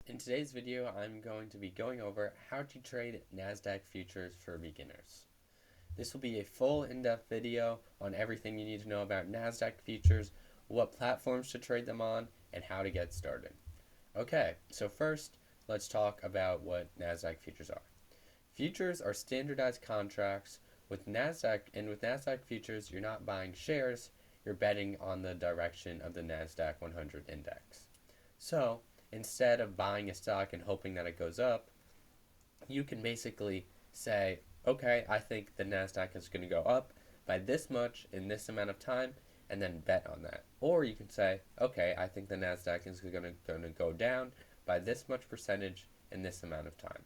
In today's video, I'm going to be going over how to trade Nasdaq futures for beginners. This will be a full in-depth video on everything you need to know about Nasdaq futures, what platforms to trade them on, and how to get started. Okay, so first, let's talk about what Nasdaq futures are. Futures are standardized contracts with Nasdaq, and with Nasdaq futures, you're not buying shares, you're betting on the direction of the Nasdaq 100 index. So, instead of buying a stock and hoping that it goes up, you can basically say, okay, I think the NASDAQ is going to go up by this much in this amount of time, and then bet on that. Or you can say, okay, I think the NASDAQ is going to go down by this much percentage in this amount of time.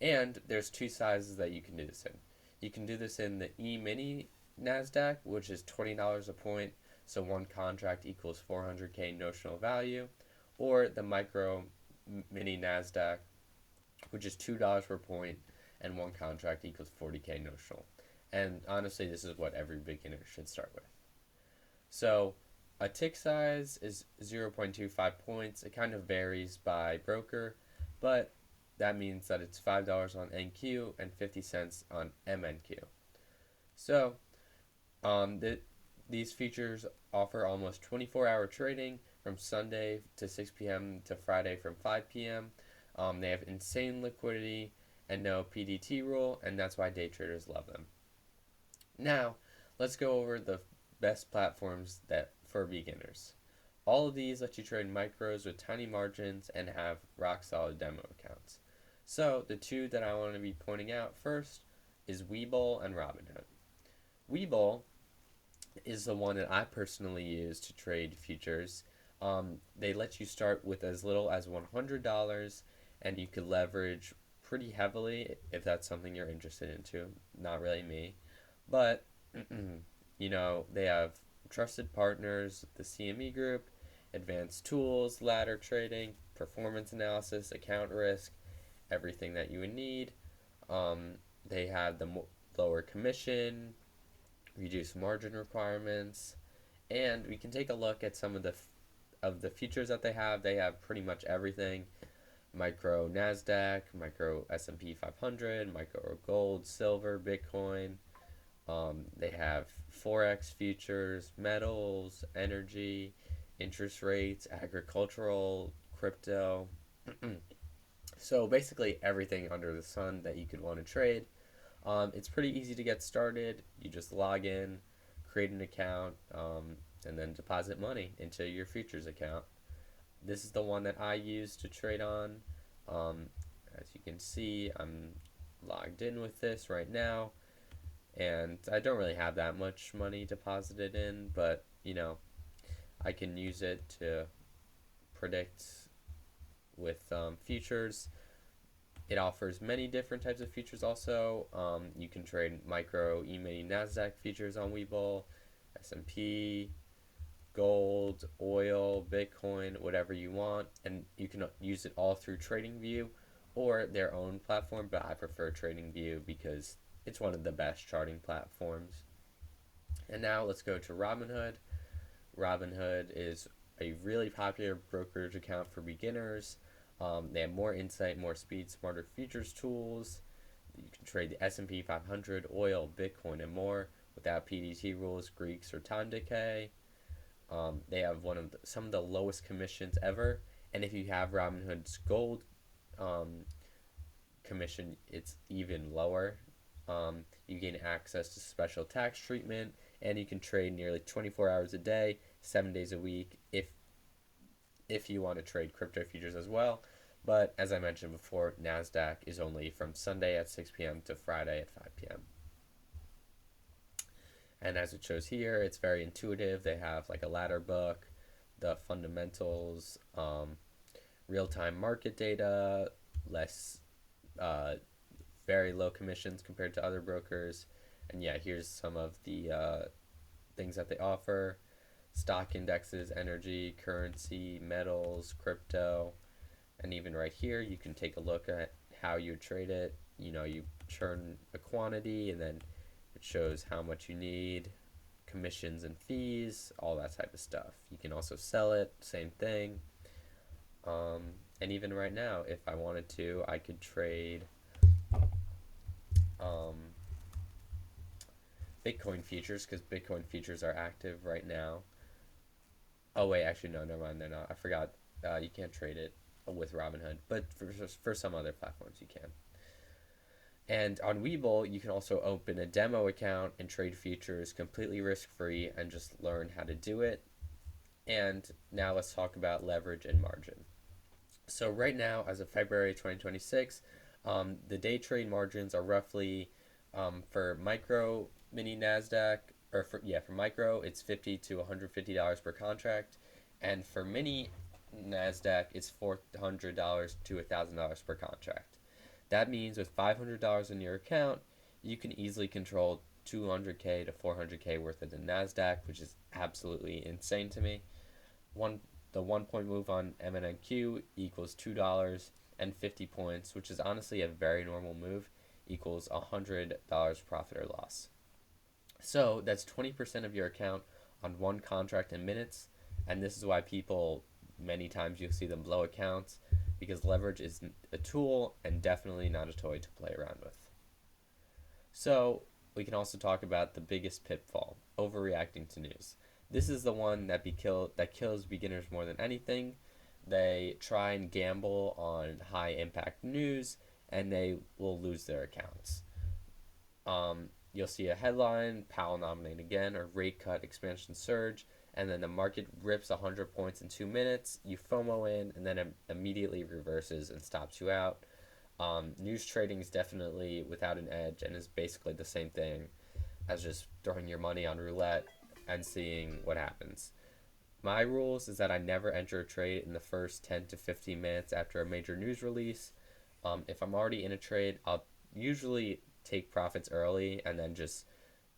And there's two sizes that you can do this in. You can do this in the E-mini NASDAQ, which is $20 a point, so one contract equals 400K notional value, or the micro mini NASDAQ, which is $2 per point, and one contract equals 40K notional. And honestly, this is what every beginner should start with. So a tick size is 0.25 points. It kind of varies by broker, but that means that it's $5 on NQ and 50 cents on MNQ. So these features offer almost 24-hour trading from Sunday to 6 p.m. to Friday from 5 p.m. They have insane liquidity and no PDT rule, and that's why day traders love them. Now, let's go over the best platforms that for beginners. All of these let you trade micros with tiny margins and have rock solid demo accounts. So the two that I want to be pointing out first is Webull and Robinhood. Webull is the one that I personally use to trade futures. They let you start with as little as $100, and you could leverage pretty heavily if that's something you're interested into. Not really me, but they have trusted partners, the CME group, advanced tools, ladder trading, performance analysis, account risk, everything that you would need. They have the lower commission, reduced margin requirements, and we can take a look at some of the features that they have. They have pretty much everything: micro Nasdaq, micro S&P 500, micro gold, silver, Bitcoin. They have forex futures, metals, energy, interest rates, agricultural, crypto. So basically everything under the sun that you could want to trade. It's pretty easy to get started. You just log in, create an account, and then deposit money into your futures account. This is the one that I use to trade on. As you can see, I'm logged in with this right now, and I don't really have that much money deposited in, but I can use it to predict with futures. It offers many different types of futures also. You can trade micro E-mini Nasdaq futures on Webull, S&P, gold, oil, Bitcoin, whatever you want, and you can use it all through TradingView or their own platform, but I prefer TradingView because it's one of the best charting platforms. And now let's go to Robinhood. Robinhood is a really popular brokerage account for beginners. They have more insight, more speed, smarter futures tools. You can trade the S&P 500, oil, Bitcoin, and more without PDT rules, Greeks, or time decay. They have some of the lowest commissions ever, and if you have Robinhood's gold commission, it's even lower. You gain access to special tax treatment, and you can trade nearly 24 hours a day, 7 days a week, if you want to trade crypto futures as well. But as I mentioned before, Nasdaq is only from Sunday at 6 p.m. to Friday at 5 p.m. And as it shows here, it's very intuitive. They have like a ladder book, the fundamentals, real-time market data, less, very low commissions compared to other brokers. And yeah, here's some of the things that they offer: stock indexes, energy, currency, metals, crypto. And even right here, you can take a look at how you trade it. You churn a quantity, and then it shows how much you need, commissions and fees, all that type of stuff. You can also sell it, same thing. And even right now, if I wanted to, I could trade um, Bitcoin futures, because Bitcoin futures are active right now. Oh wait, actually no, never mind, they're not. I forgot. You can't trade it with Robinhood, but for some other platforms you can. And on Webull, you can also open a demo account and trade futures completely risk free and just learn how to do it. And now let's talk about leverage and margin. So right now, as of February 2026, the day trade margins are roughly for micro mini Nasdaq, or for micro, it's $50 to $150 per contract, and for mini Nasdaq, it's $400 to $1,000 per contract. That means with $500 in your account, you can easily control 200K to 400K worth of the Nasdaq, which is absolutely insane to me. One The 1 point move on MNQ equals $2 and 50 points, which is honestly a very normal move, equals $100 profit or loss. So that's 20% of your account on one contract in minutes, and this is why people, many times you'll see them blow accounts, because leverage is a tool and definitely not a toy to play around with. So we can also talk about the biggest pitfall: overreacting to news. This is the one that kills beginners more than anything. They try and gamble on high impact news, and they will lose their accounts. You'll see a headline: Powell nominated again, or rate cut expansion surge, and then the market rips 100 points in 2 minutes. You FOMO in, and then it immediately reverses and stops you out. News trading is definitely without an edge and is basically the same thing as just throwing your money on roulette and seeing what happens. My rules is that I never enter a trade in the first 10 to 15 minutes after a major news release. If I'm already in a trade, I'll usually take profits early and then just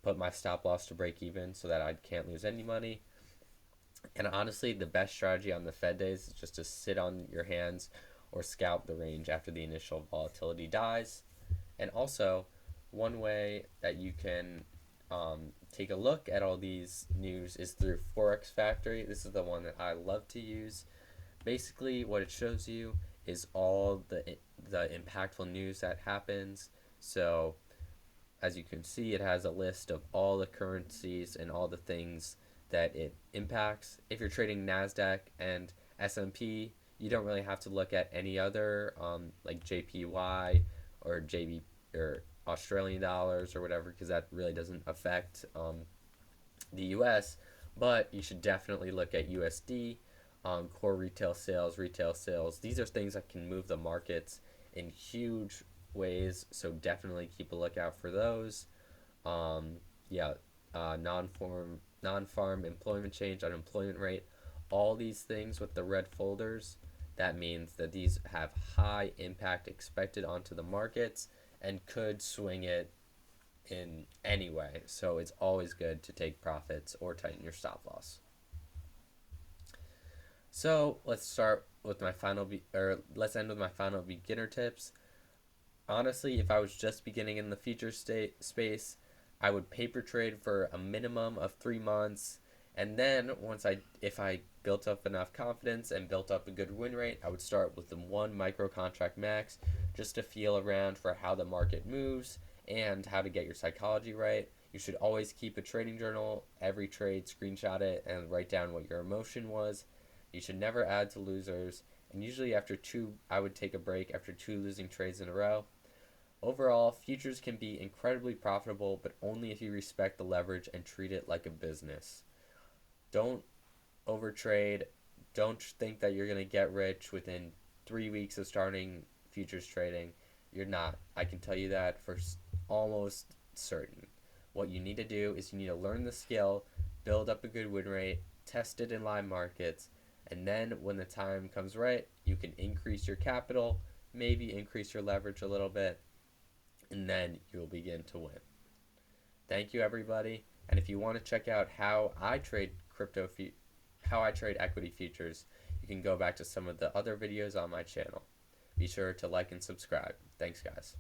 put my stop loss to break even so that I can't lose any money. And honestly, the best strategy on the Fed days is just to sit on your hands or scalp the range after the initial volatility dies. And also, one way that you can take a look at all these news is through Forex Factory. This is the one that I love to use. Basically, what it shows you is all the impactful news that happens. So, as you can see, it has a list of all the currencies and all the things that it impacts. If you're trading Nasdaq and S&P, you don't really have to look at any other like JPY or JB or Australian dollars or whatever, because that really doesn't affect the US. But you should definitely look at USD, core retail sales. These are things that can move the markets in huge ways, so definitely keep a lookout for those. Yeah, non-farm employment change, unemployment rate, all these things with the red folders. That means that these have high impact expected onto the markets and could swing it in any way. So it's always good to take profits or tighten your stop loss. So let's start with my let's end with my final beginner tips. Honestly, if I was just beginning in the future space, I would paper trade for a minimum of 3 months, and then if I built up enough confidence and built up a good win rate, I would start with the one micro contract max, just to feel around for how the market moves and how to get your psychology right. You should always keep a trading journal, every trade, screenshot it, and write down what your emotion was. You should never add to losers, and usually I would take a break after 2 losing trades in a row. Overall, futures can be incredibly profitable, but only if you respect the leverage and treat it like a business. Don't overtrade. Don't think that you're going to get rich within 3 weeks of starting futures trading. You're not. I can tell you that for almost certain. What you need to do is you need to learn the skill, build up a good win rate, test it in live markets, and then when the time comes right, you can increase your capital, maybe increase your leverage a little bit, and then you'll begin to win. Thank you, everybody. And if you want to check out how I trade equity futures, you can go back to some of the other videos on my channel. Be sure to like and subscribe. Thanks, guys.